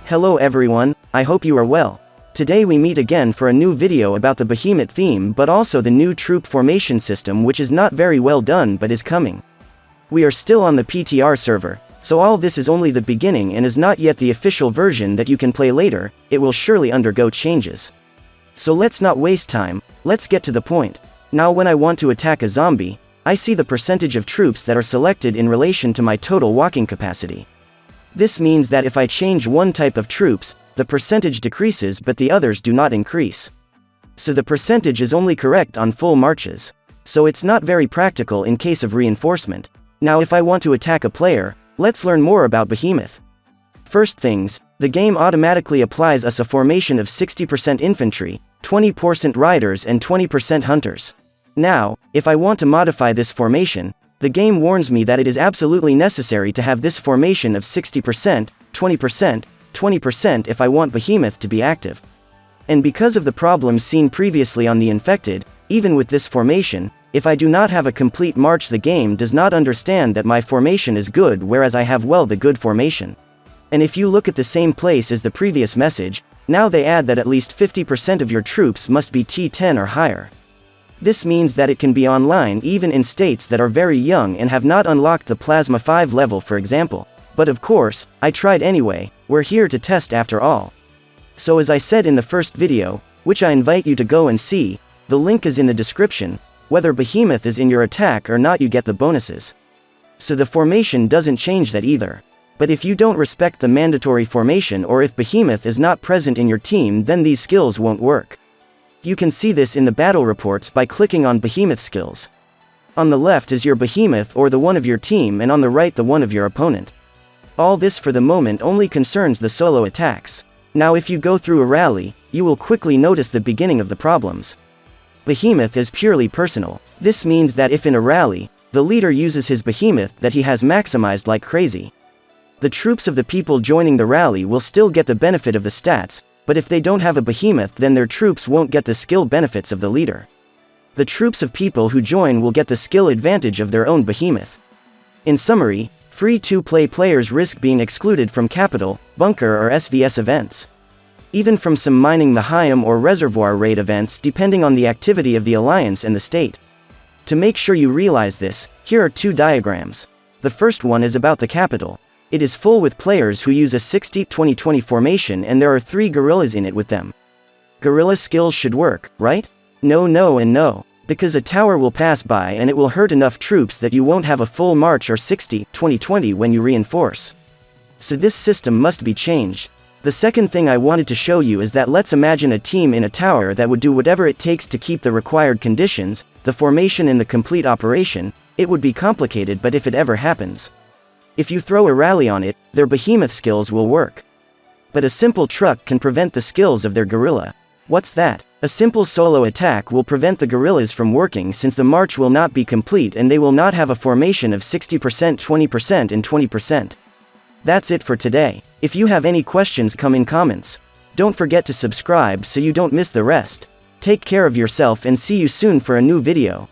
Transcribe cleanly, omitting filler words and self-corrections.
Hello everyone, I hope you are well. Today we meet again for a new video about the Behemoth theme but also the new troop formation system, which is not very well done but is coming. We are still on the PTR server, so all this is only the beginning and is not yet the official version that you can play later. It will surely undergo changes. So let's not waste time, let's get to the point. Now when I want to attack a zombie, I see the percentage of troops that are selected in relation to my total walking capacity. This means that if I change one type of troops, the percentage decreases but the others do not increase. So the percentage is only correct on full marches. So it's not very practical in case of reinforcement. Now if I want to attack a player, let's learn more about Behemoth. First things, the game automatically applies us a formation of 60% infantry, 20% riders and 20% hunters. Now, if I want to modify this formation, the game warns me that it is absolutely necessary to have this formation of 60%, 20%, 20% if I want Behemoth to be active. And because of the problems seen previously on the infected, even with this formation, if I do not have a complete march, the game does not understand that my formation is good, whereas I have the good formation. And if you look at the same place as the previous message, now they add that at least 50% of your troops must be T10 or higher. This means that it can be online even in states that are very young and have not unlocked the Plasma 5 level, for example. But of course, I tried anyway, we're here to test after all. So as I said in the first video, which I invite you to go and see, the link is in the description, whether Behemoth is in your attack or not you get the bonuses. So the formation doesn't change that either. But if you don't respect the mandatory formation or if Behemoth is not present in your team, then these skills won't work. You can see this in the battle reports by clicking on Behemoth skills. On the left is your Behemoth or the one of your team, and on the right the one of your opponent. All this for the moment only concerns the solo attacks. Now if you go through a rally, you will quickly notice the beginning of the problems. Behemoth is purely personal. This means that if in a rally, the leader uses his Behemoth that he has maximized like crazy, the troops of the people joining the rally will still get the benefit of the stats, but if they don't have a Behemoth, then their troops won't get the skill benefits of the leader. The troops of people who join will get the skill advantage of their own Behemoth. In summary, free-to-play players risk being excluded from capital, bunker or SVS events. Even from some mining Mayhem or reservoir raid events, depending on the activity of the alliance and the state. To make sure you realize this, here are two diagrams. The first one is about the capital. It is full with players who use a 60-20-20 formation, and there are 3 guerrillas in it with them. Guerrilla skills should work, right? No, no and no. Because a tower will pass by and it will hurt enough troops that you won't have a full march or 60-20-20 when you reinforce. So this system must be changed. The second thing I wanted to show you is that let's imagine a team in a tower that would do whatever it takes to keep the required conditions, the formation and the complete operation. It would be complicated, but if it ever happens, if you throw a rally on it, their Behemoth skills will work. But a simple truck can prevent the skills of their guerrilla. What's that? A simple solo attack will prevent the guerrillas from working, since the march will not be complete and they will not have a formation of 60%, 20% and 20%. That's it for today. If you have any questions, come in comments. Don't forget to subscribe so you don't miss the rest. Take care of yourself and see you soon for a new video.